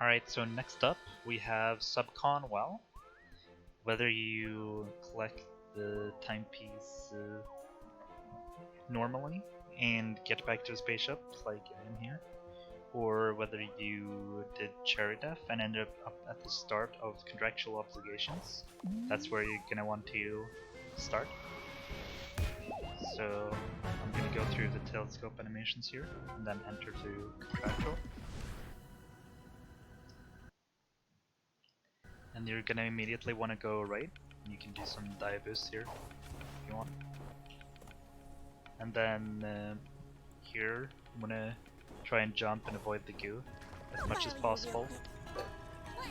Alright, so next up we have Subcon Well. Whether you collect the timepiece normally and get back to the spaceship, like in here, or whether you did cherry death and ended up at the start of contractual obligations, that's where you're gonna want to start. So I'm gonna go through the telescope animations here and then enter to contractual. And you're gonna immediately want to go right. You can do some dive boosts here if you want. And then here I'm gonna try and jump and avoid the goo as much as possible.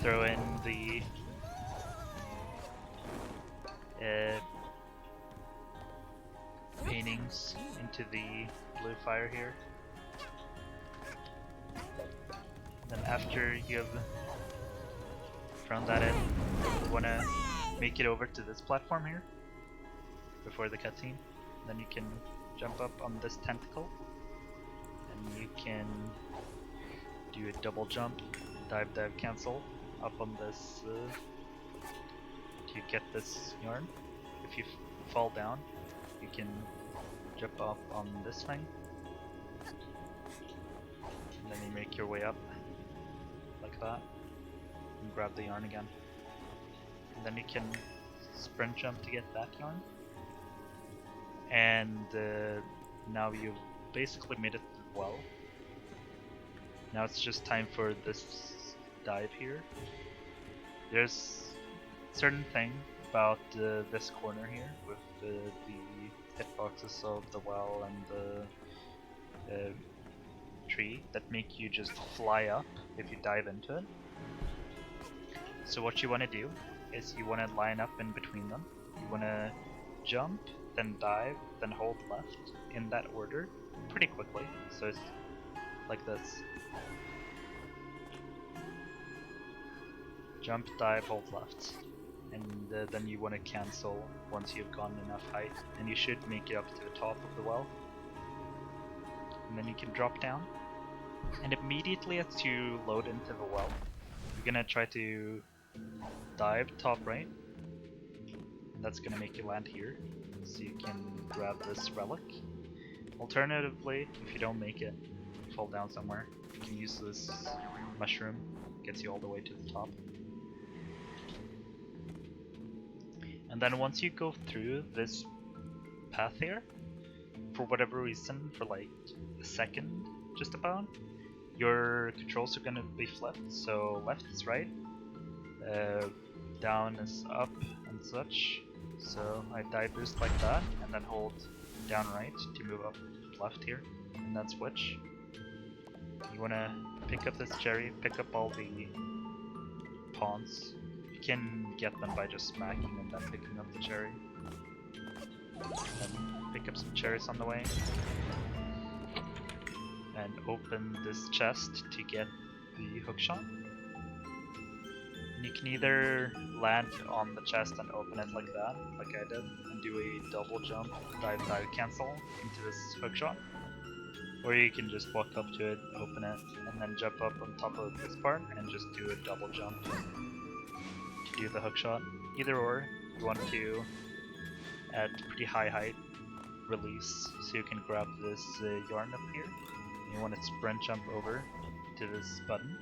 Throw in the paintings into the blue fire here. Then after you have thrown that in, you want to make it over to this platform here before the cutscene. Then you can jump up on this tentacle and you can do a double jump, dive, cancel up on this to get this yarn. If you fall down, you can jump up on this thing and then you make your way up like that and grab the yarn again. And then you can sprint jump to get that yarn. And now you've basically made it well. Now it's just time for this dive here. There's a certain thing about this corner here with the hitboxes of the well and the tree that make you just fly up if you dive into it. So what you want to do is you want to line up in between them. You want to jump, then dive, then hold left in that order pretty quickly. So it's like this. Jump, dive, hold left. And then you want to cancel once you've gone enough height. And you should make it up to the top of the well. And then you can drop down. And immediately as you load into the well, you're gonna try to dive top right. And that's gonna make you land here. So you can grab this relic. Alternatively, if you don't make it, fall down somewhere, you can use this mushroom. Gets you all the way to the top. And then once you go through this path here, for whatever reason, for like a second just about, your controls are gonna be flipped. So left is right, down is up and such. So I dive boost like that and then hold down right to move up left here in that switch. You wanna pick up this cherry, pick up all the pawns. You can get them by just smacking and then picking up the cherry. Then pick up some cherries on the way. And open this chest to get the hookshot. And you can either land on the chest and open it like that, like I did, and do a double jump, dive, cancel into this hookshot. Or you can just walk up to it, open it, and then jump up on top of this part and just do a double jump to do the hookshot. Either or, you want to, at pretty high height, release so you can grab this yarn up here. You want to sprint jump over to this button.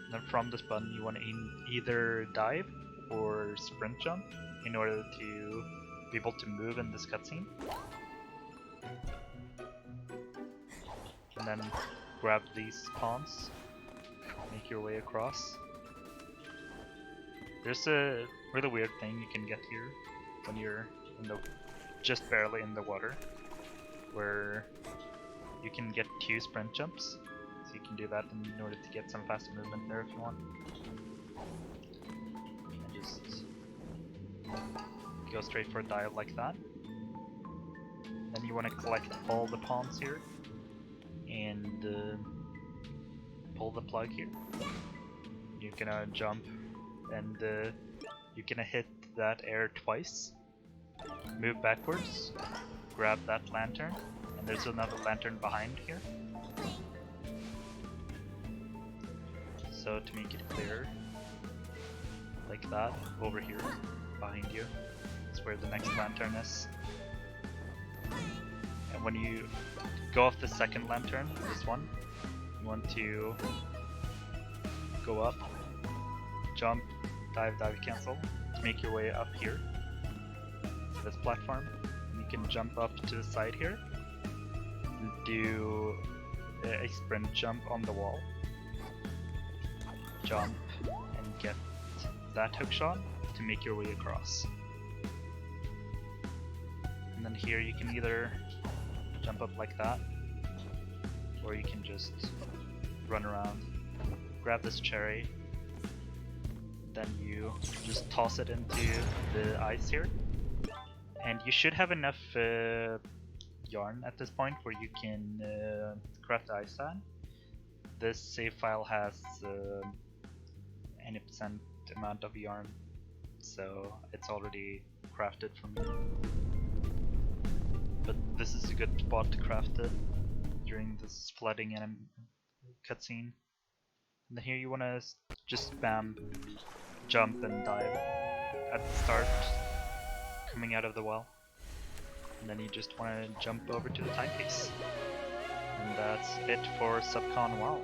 And then from this button you want to either dive or sprint jump in order to be able to move in this cutscene. And then grab these pawns, make your way across. There's a really weird thing you can get here when you're in the just barely in the water, where you can get 2 sprint jumps. So you can do that in order to get some faster movement there if you want. And just go straight for a dive like that. Then you want to collect all the pawns here and pull the plug here. You're gonna jump and you're gonna hit that air twice. Move backwards, grab that lantern, and there's another lantern behind here. So to make it clear, like that, over here, behind you, is where the next lantern is. And when you go off the second lantern, this one, you want to go up, jump, dive, cancel, to make your way up here to this platform. And you can jump up to the side here and do a sprint jump on the wall. Jump and get that hookshot to make your way across. And then here you can either jump up like that, or you can just run around, grab this cherry, then you just toss it into the ice here. And you should have enough yarn at this point where you can craft the ice sand. This save file has any percent amount of yarn, so it's already crafted for me. But this is a good spot to craft it during this flooding and cutscene. And then here you want to just spam jump and dive at the start, coming out of the well. And then you just want to jump over to the timepiece. And that's it for Subcon Well.